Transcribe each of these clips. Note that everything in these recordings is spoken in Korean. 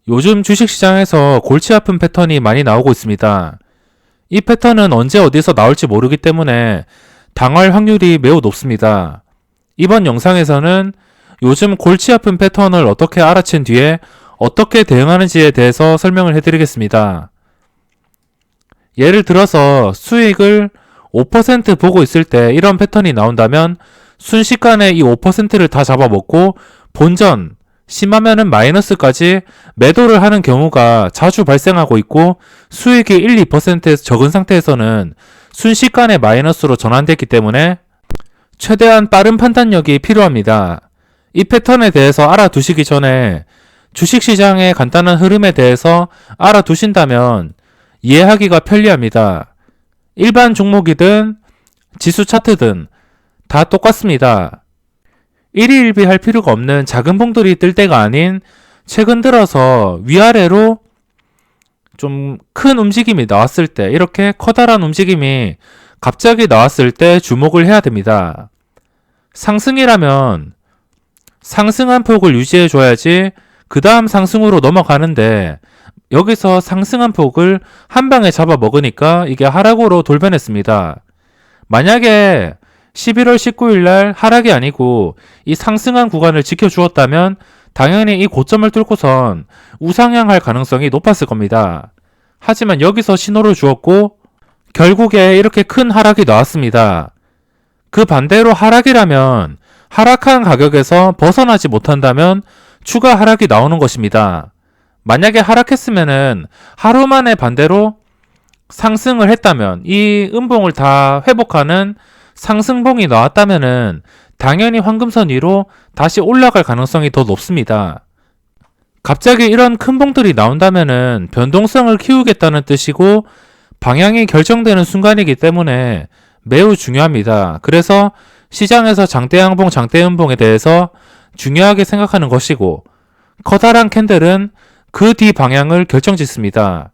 요즘 주식시장에서 골치 아픈 패턴이 많이 나오고 있습니다. 이 패턴은 언제 어디서 나올지 모르기 때문에 당할 확률이 매우 높습니다. 이번 영상에서는 요즘 골치 아픈 패턴을 어떻게 알아챈 뒤에 어떻게 대응하는지에 대해서 설명을 해드리겠습니다. 예를 들어서 수익을 5% 보고 있을 때 이런 패턴이 나온다면 순식간에 이 5%를 다 잡아먹고 본전, 심하면은 마이너스까지 매도를 하는 경우가 자주 발생하고 있고 수익이 1, 2%에서 적은 상태에서는 순식간에 마이너스로 전환됐기 때문에 최대한 빠른 판단력이 필요합니다. 이 패턴에 대해서 알아두시기 전에 주식시장의 간단한 흐름에 대해서 알아두신다면 이해하기가 편리합니다. 일반 종목이든 지수 차트든 다 똑같습니다. 일희일비할 필요가 없는 작은 봉들이 뜰 때가 아닌 최근 들어서 위아래로 좀 큰 움직임이 나왔을 때, 이렇게 커다란 움직임이 갑자기 나왔을 때 주목을 해야 됩니다. 상승이라면 상승한 폭을 유지해 줘야지 그 다음 상승으로 넘어가는데 여기서 상승한 폭을 한 방에 잡아 먹으니까 이게 하락으로 돌변했습니다. 만약에 11월 19일 날 하락이 아니고 이 상승한 구간을 지켜주었다면 당연히 이 고점을 뚫고선 우상향할 가능성이 높았을 겁니다. 하지만 여기서 신호를 주었고 결국에 이렇게 큰 하락이 나왔습니다. 그 반대로 하락이라면 하락한 가격에서 벗어나지 못한다면 추가 하락이 나오는 것입니다. 만약에 하락했으면은 하루 만에 반대로 상승을 했다면 이 음봉을 다 회복하는 상승봉이 나왔다면은 당연히 황금선 위로 다시 올라갈 가능성이 더 높습니다. 갑자기 이런 큰 봉들이 나온다면은 변동성을 키우겠다는 뜻이고 방향이 결정되는 순간이기 때문에 매우 중요합니다. 그래서 시장에서 장대양봉, 장대음봉에 대해서 중요하게 생각하는 것이고 커다란 캔들은 그 뒤 방향을 결정짓습니다.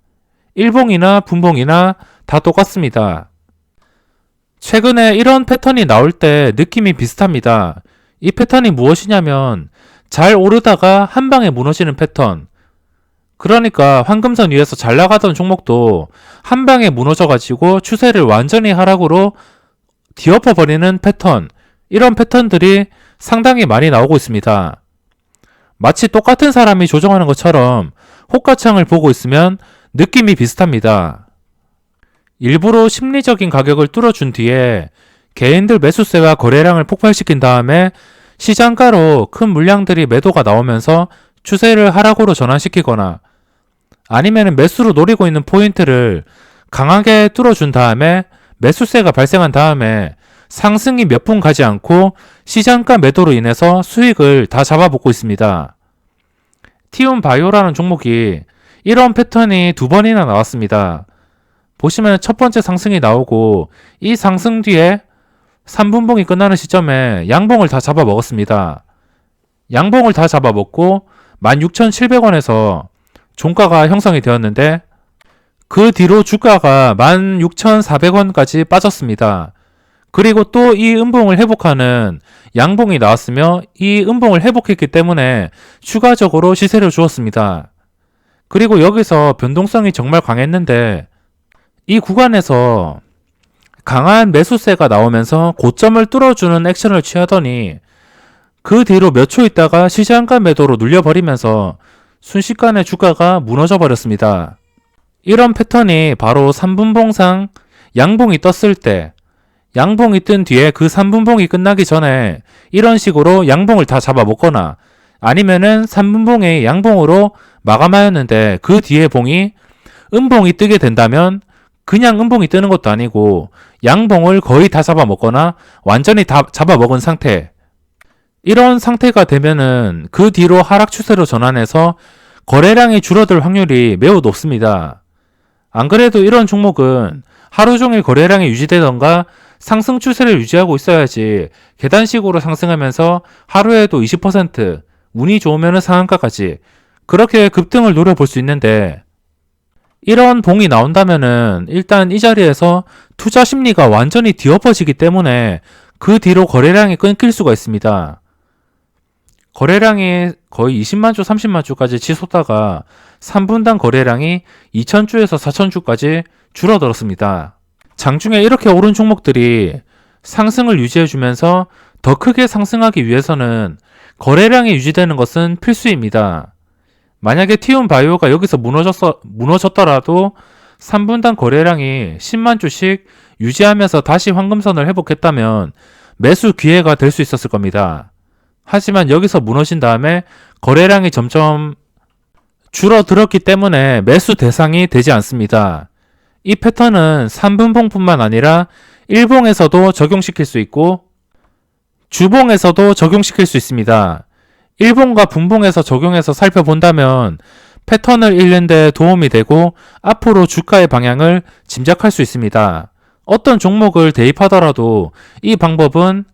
일봉이나 분봉이나 다 똑같습니다. 최근에 이런 패턴이 나올 때 느낌이 비슷합니다. 이 패턴이 무엇이냐면 잘 오르다가 한 방에 무너지는 패턴. 그러니까 황금선 위에서 잘 나가던 종목도 한 방에 무너져가지고 추세를 완전히 하락으로 뒤엎어버리는 패턴. 이런 패턴들이 상당히 많이 나오고 있습니다. 마치 똑같은 사람이 조정하는 것처럼 호가창을 보고 있으면 느낌이 비슷합니다. 일부러 심리적인 가격을 뚫어준 뒤에 개인들 매수세와 거래량을 폭발시킨 다음에 시장가로 큰 물량들이 매도가 나오면서 추세를 하락으로 전환시키거나 아니면 매수로 노리고 있는 포인트를 강하게 뚫어준 다음에 매수세가 발생한 다음에 상승이 몇 분 가지 않고 시장가 매도로 인해서 수익을 다 잡아먹고 있습니다. 티움바이오라는 종목이 이런 패턴이 두 번이나 나왔습니다. 보시면 첫 번째 상승이 나오고 이 상승 뒤에 3분봉이 끝나는 시점에 양봉을 다 잡아먹었습니다. 양봉을 다 잡아먹고 16,700원에서 종가가 형성이 되었는데 그 뒤로 주가가 16,400원까지 빠졌습니다. 그리고 또 이 음봉을 회복하는 양봉이 나왔으며 이 음봉을 회복했기 때문에 추가적으로 시세를 주었습니다. 그리고 여기서 변동성이 정말 강했는데 이 구간에서 강한 매수세가 나오면서 고점을 뚫어주는 액션을 취하더니 그 뒤로 몇 초 있다가 시장가 매도로 눌려버리면서 순식간에 주가가 무너져 버렸습니다. 이런 패턴이 바로 3분봉상 양봉이 떴을 때 양봉이 뜬 뒤에 그 3분봉이 끝나기 전에 이런 식으로 양봉을 다 잡아먹거나 아니면은 3분봉이 양봉으로 마감하였는데 그 뒤에 봉이 음봉이 뜨게 된다면 그냥 음봉이 뜨는 것도 아니고 양봉을 거의 다 잡아먹거나 완전히 다 잡아먹은 상태. 이런 상태가 되면은 그 뒤로 하락 추세로 전환해서 거래량이 줄어들 확률이 매우 높습니다. 안 그래도 이런 종목은 하루 종일 거래량이 유지되던가 상승 추세를 유지하고 있어야지 계단식으로 상승하면서 하루에도 20%, 운이 좋으면 상한가까지 그렇게 급등을 노려볼 수 있는데 이런 봉이 나온다면은 일단 이 자리에서 투자 심리가 완전히 뒤엎어지기 때문에 그 뒤로 거래량이 끊길 수가 있습니다. 거래량이 거의 20만 주, 30만 주까지 치솟다가 3분당 거래량이 2,000주에서 4,000주까지 줄어들었습니다. 장중에 이렇게 오른 종목들이 상승을 유지해주면서 더 크게 상승하기 위해서는 거래량이 유지되는 것은 필수입니다. 만약에 티움바이오가 여기서 무너졌더라도 3분당 거래량이 10만 주씩 유지하면서 다시 황금선을 회복했다면 매수 기회가 될 수 있었을 겁니다. 하지만 여기서 무너진 다음에 거래량이 점점 줄어들었기 때문에 매수 대상이 되지 않습니다. 이 패턴은 3분봉뿐만 아니라 1봉에서도 적용시킬 수 있고 주봉에서도 적용시킬 수 있습니다. 1봉과 분봉에서 적용해서 살펴본다면 패턴을 읽는 데 도움이 되고 앞으로 주가의 방향을 짐작할 수 있습니다. 어떤 종목을 대입하더라도 이 방법은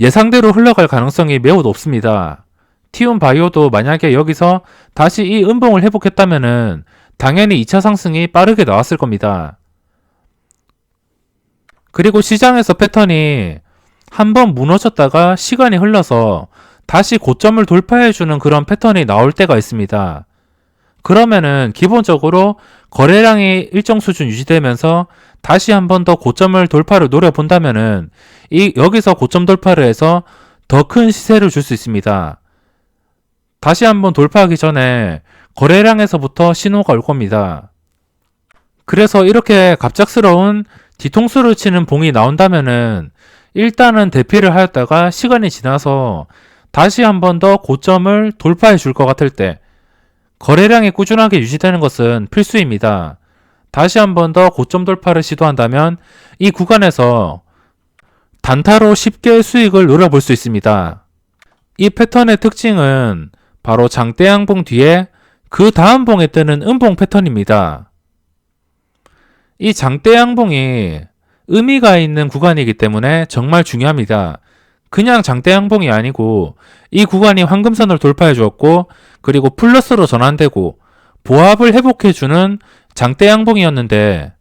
예상대로 흘러갈 가능성이 매우 높습니다. 티움바이오도 만약에 여기서 다시 이 음봉을 회복했다면 당연히 2차 상승이 빠르게 나왔을 겁니다. 그리고 시장에서 패턴이 한번 무너졌다가 시간이 흘러서 다시 고점을 돌파해주는 그런 패턴이 나올 때가 있습니다. 그러면은 기본적으로 거래량이 일정 수준 유지되면서 다시 한 번 더 고점을 돌파를 노려본다면은 여기서 고점 돌파를 해서 더 큰 시세를 줄 수 있습니다. 다시 한번 돌파하기 전에 거래량에서부터 신호가 올 겁니다. 그래서 이렇게 갑작스러운 뒤통수를 치는 봉이 나온다면은 일단은 대피를 하였다가 시간이 지나서 다시 한 번 더 고점을 돌파해 줄 것 같을 때 거래량이 꾸준하게 유지되는 것은 필수입니다. 다시 한 번 더 고점 돌파를 시도한다면 이 구간에서 단타로 쉽게 수익을 노려볼 수 있습니다. 이 패턴의 특징은 바로 장대양봉 뒤에 그 다음 봉에 뜨는 음봉 패턴입니다. 이 장대양봉이 의미가 있는 구간이기 때문에 정말 중요합니다. 그냥 장대양봉이 아니고 이 구간이 황금선을 돌파해 주었고 그리고 플러스로 전환되고 보합을 회복해주는 장대양봉이었는데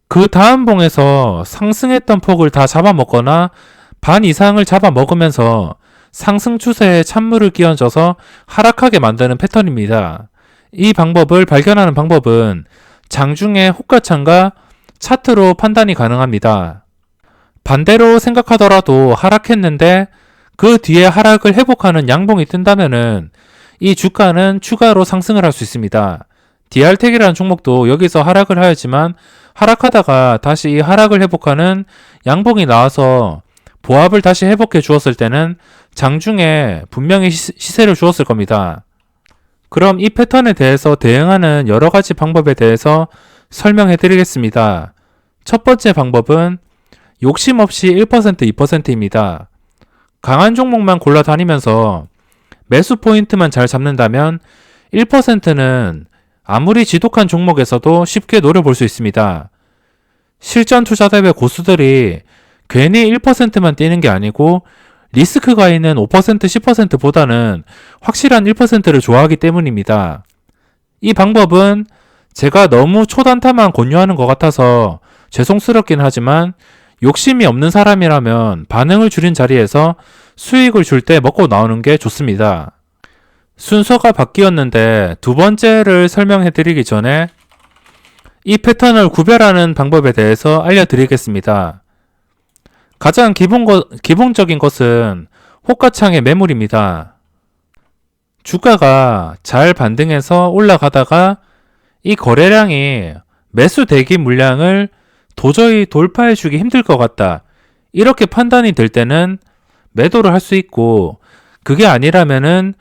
그 다음 봉에서 상승했던 폭을 다 잡아먹거나 반 이상을 잡아먹으면서 상승 추세에 찬물을 끼얹어서 하락하게 만드는 패턴입니다. 이 방법을 발견하는 방법은 장중에 호가창과 차트로 판단이 가능합니다. 반대로 생각하더라도 하락했는데 그 뒤에 하락을 회복하는 양봉이 뜬다면은 이 주가는 추가로 상승을 할 수 있습니다. DR텍이라는 종목도 여기서 하락을 하였지만 하락하다가 다시 이 하락을 회복하는 양봉이 나와서 보합을 다시 회복해 주었을 때는 장중에 분명히 시세를 주었을 겁니다. 그럼 이 패턴에 대해서 대응하는 여러 가지 방법에 대해서 설명해 드리겠습니다. 첫 번째 방법은 욕심 없이 1%, 2%입니다. 강한 종목만 골라 다니면서 매수 포인트만 잘 잡는다면 1%는 아무리 지독한 종목에서도 쉽게 노려볼 수 있습니다. 실전 투자대회 고수들이 괜히 1%만 뛰는 게 아니고 리스크가 있는 5%, 10%보다는 확실한 1%를 좋아하기 때문입니다. 이 방법은 제가 너무 초단타만 권유하는 것 같아서 죄송스럽긴 하지만 욕심이 없는 사람이라면 반응을 줄인 자리에서 수익을 줄 때 먹고 나오는 게 좋습니다. 순서가 바뀌었는데 두 번째를 설명해 드리기 전에 이 패턴을 구별하는 방법에 대해서 알려드리겠습니다. 가장 기본적인 것은 호가창의 매물입니다. 주가가 잘 반등해서 올라가다가 이 거래량이 매수 대기 물량을 도저히 돌파해 주기 힘들 것 같다. 이렇게 판단이 될 때는 매도를 할 수 있고 그게 아니라면은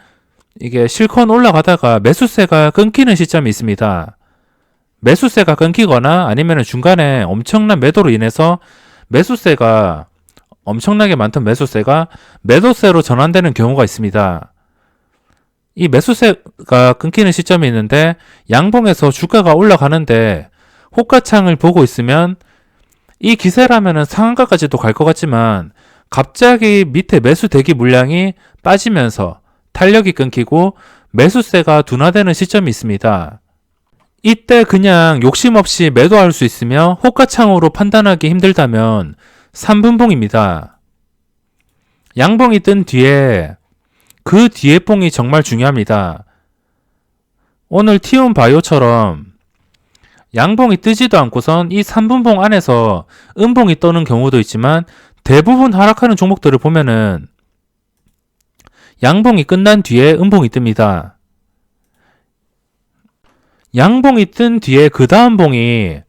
이게 실컷 올라가다가 매수세가 끊기는 시점이 있습니다. 매수세가 끊기거나 아니면 중간에 엄청난 매도로 인해서 매수세가 엄청나게 많던 매수세가 매도세로 전환되는 경우가 있습니다. 이 매수세가 끊기는 시점이 있는데 양봉에서 주가가 올라가는데 호가창을 보고 있으면 이 기세라면 상한가까지도 갈 것 같지만 갑자기 밑에 매수 대기 물량이 빠지면서 탄력이 끊기고 매수세가 둔화되는 시점이 있습니다. 이때 그냥 욕심 없이 매도할 수 있으며 호가창으로 판단하기 힘들다면 3분봉입니다. 양봉이 뜬 뒤에 그 뒤에 봉이 정말 중요합니다. 오늘 티움바이오처럼 양봉이 뜨지도 않고선 이 3분봉 안에서 음봉이 떠는 경우도 있지만 대부분 하락하는 종목들을 보면은 양봉이 끝난 뒤에 음봉이 뜹니다. 양봉이 뜬 뒤에 그 다음 봉이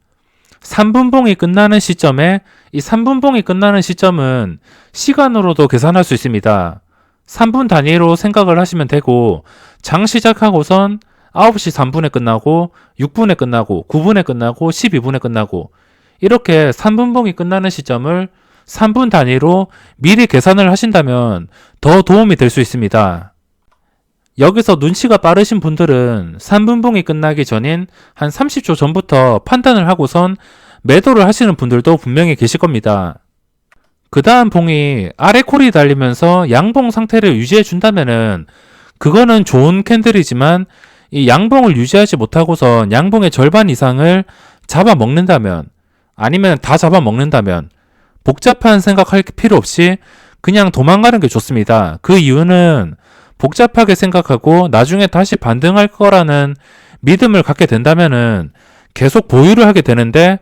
3분봉이 끝나는 시점에 이 3분봉이 끝나는 시점은 시간으로도 계산할 수 있습니다. 3분 단위로 생각을 하시면 되고 장 시작하고선 9시 3분에 끝나고 6분에 끝나고 9분에 끝나고 12분에 끝나고 이렇게 3분봉이 끝나는 시점을 3분 단위로 미리 계산을 하신다면 더 도움이 될 수 있습니다. 여기서 눈치가 빠르신 분들은 3분봉이 끝나기 전인 한 30초 전부터 판단을 하고선 매도를 하시는 분들도 분명히 계실 겁니다. 그 다음 봉이 아래 콜이 달리면서 양봉 상태를 유지해 준다면은 그거는 좋은 캔들이지만 이 양봉을 유지하지 못하고선 양봉의 절반 이상을 잡아먹는다면 아니면 다 잡아먹는다면 복잡한 생각할 필요 없이 그냥 도망가는 게 좋습니다. 그 이유는 복잡하게 생각하고 나중에 다시 반등할 거라는 믿음을 갖게 된다면은 계속 보유를 하게 되는데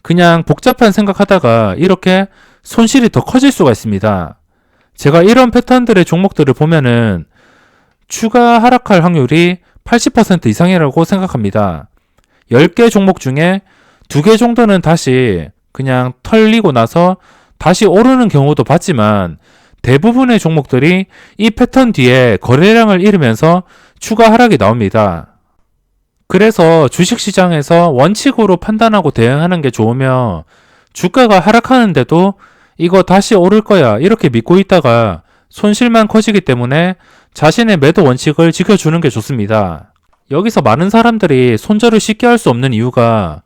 그냥 복잡한 생각하다가 이렇게 손실이 더 커질 수가 있습니다. 제가 이런 패턴들의 종목들을 보면은 추가 하락할 확률이 80% 이상이라고 생각합니다. 10개 종목 중에 2개 정도는 다시 그냥 털리고 나서 다시 오르는 경우도 봤지만 대부분의 종목들이 이 패턴 뒤에 거래량을 잃으면서 추가 하락이 나옵니다. 그래서 주식시장에서 원칙으로 판단하고 대응하는 게 좋으며 주가가 하락하는데도 이거 다시 오를 거야 이렇게 믿고 있다가 손실만 커지기 때문에 자신의 매도 원칙을 지켜주는 게 좋습니다. 여기서 많은 사람들이 손절을 쉽게 할 수 없는 이유가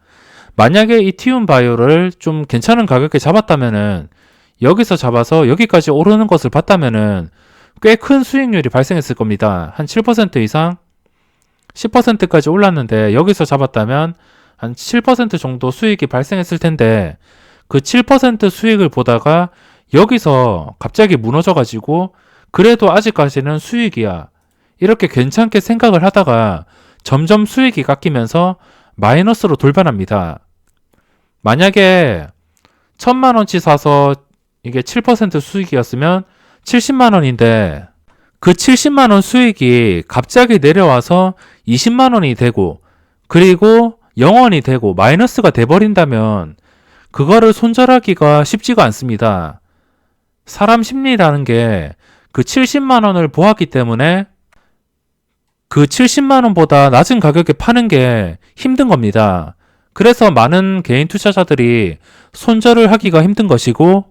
만약에 이 티움바이오를 좀 괜찮은 가격에 잡았다면은 여기서 잡아서 여기까지 오르는 것을 봤다면은 꽤 큰 수익률이 발생했을 겁니다. 한 7% 이상 10%까지 올랐는데 여기서 잡았다면 한 7% 정도 수익이 발생했을 텐데 그 7% 수익을 보다가 여기서 갑자기 무너져가지고 그래도 아직까지는 수익이야 이렇게 괜찮게 생각을 하다가 점점 수익이 깎이면서 마이너스로 돌변합니다. 만약에 1000만원치 사서 이게 7% 수익이었으면 70만원인데 그 70만원 수익이 갑자기 내려와서 20만원이 되고 그리고 0원이 되고 마이너스가 돼버린다면 그거를 손절하기가 쉽지가 않습니다. 사람 심리라는 게 그 70만원을 보았기 때문에 그 70만원보다 낮은 가격에 파는 게 힘든 겁니다. 그래서 많은 개인 투자자들이 손절을 하기가 힘든 것이고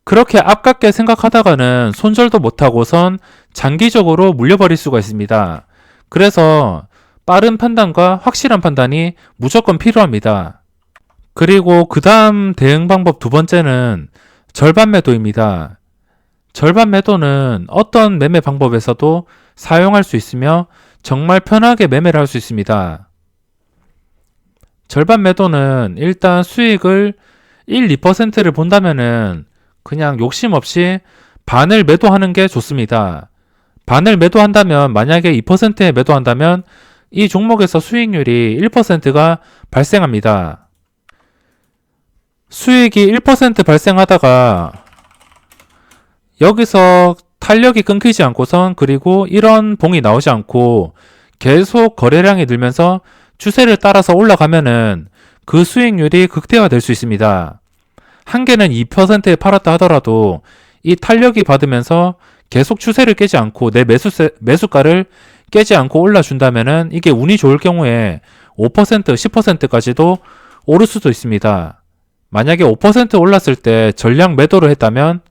그렇게 아깝게 생각하다가는 손절도 못하고선 장기적으로 물려버릴 수가 있습니다. 그래서 빠른 판단과 확실한 판단이 무조건 필요합니다. 그리고 그 다음 대응 방법 두 번째는 절반 매도입니다. 절반 매도는 어떤 매매 방법에서도 사용할 수 있으며 정말 편하게 매매를 할 수 있습니다. 절반 매도는 일단 수익을 1, 2%를 본다면은 그냥 욕심 없이 반을 매도하는 게 좋습니다. 반을 매도한다면 만약에 2%에 매도한다면 이 종목에서 수익률이 1%가 발생합니다. 수익이 1% 발생하다가 여기서 탄력이 끊기지 않고선 그리고 이런 봉이 나오지 않고 계속 거래량이 늘면서 추세를 따라서 올라가면은 그 수익률이 극대화될 수 있습니다. 한 개는 2%에 팔았다 하더라도 이 탄력이 받으면서 계속 추세를 깨지 않고 내 매수가를 깨지 않고 올라준다면은 이게 운이 좋을 경우에 5%, 10%까지도 오를 수도 있습니다. 만약에 5% 올랐을 때 전량 매도를 했다면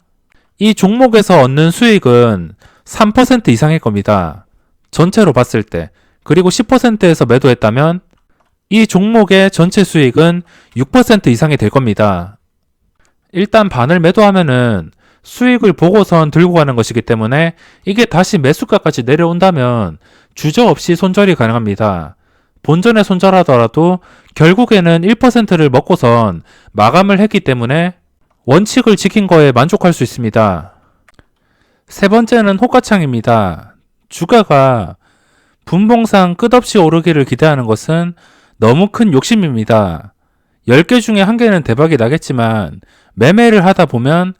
이 종목에서 얻는 수익은 3% 이상일 겁니다. 전체로 봤을 때. 그리고 10%에서 매도했다면 이 종목의 전체 수익은 6% 이상이 될 겁니다. 일단 반을 매도하면은 수익을 보고선 들고 가는 것이기 때문에 이게 다시 매수가까지 내려온다면 주저없이 손절이 가능합니다. 본전에 손절하더라도 결국에는 1%를 먹고선 마감을 했기 때문에 원칙을 지킨 거에 만족할 수 있습니다. 세 번째는 호가창입니다. 주가가 분봉상 끝없이 오르기를 기대하는 것은 너무 큰 욕심입니다. 10개 중에 1개는 대박이 나겠지만 매매를 하다 보면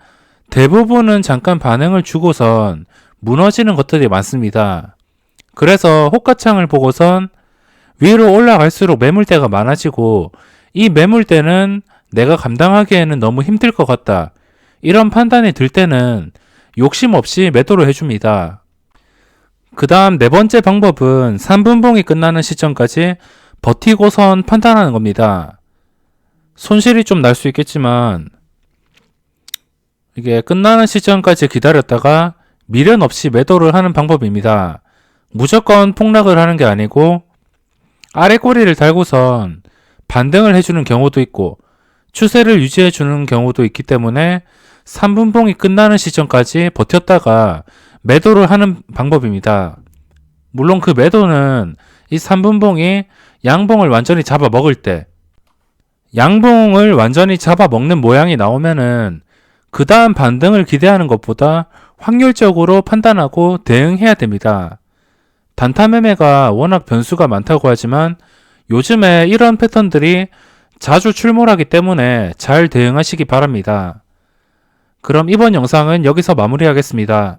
대부분은 잠깐 반응을 주고선 무너지는 것들이 많습니다. 그래서 호가창을 보고선 위로 올라갈수록 매물대가 많아지고 이 매물대는 내가 감당하기에는 너무 힘들 것 같다. 이런 판단이 들 때는 욕심 없이 매도를 해줍니다. 그 다음 네 번째 방법은 3분봉이 끝나는 시점까지 버티고선 판단하는 겁니다. 손실이 좀 날 수 있겠지만 이게 끝나는 시점까지 기다렸다가 미련 없이 매도를 하는 방법입니다. 무조건 폭락을 하는 게 아니고 아래 꼬리를 달고선 반등을 해주는 경우도 있고 추세를 유지해주는 경우도 있기 때문에 3분봉이 끝나는 시점까지 버텼다가 매도를 하는 방법입니다. 물론 그 매도는 이 3분봉이 양봉을 완전히 잡아먹을 때, 양봉을 완전히 잡아먹는 모양이 나오면은 그 다음 반등을 기대하는 것보다 확률적으로 판단하고 대응해야 됩니다. 단타 매매가 워낙 변수가 많다고 하지만 요즘에 이런 패턴들이 자주 출몰하기 때문에 잘 대응하시기 바랍니다. 그럼 이번 영상은 여기서 마무리하겠습니다.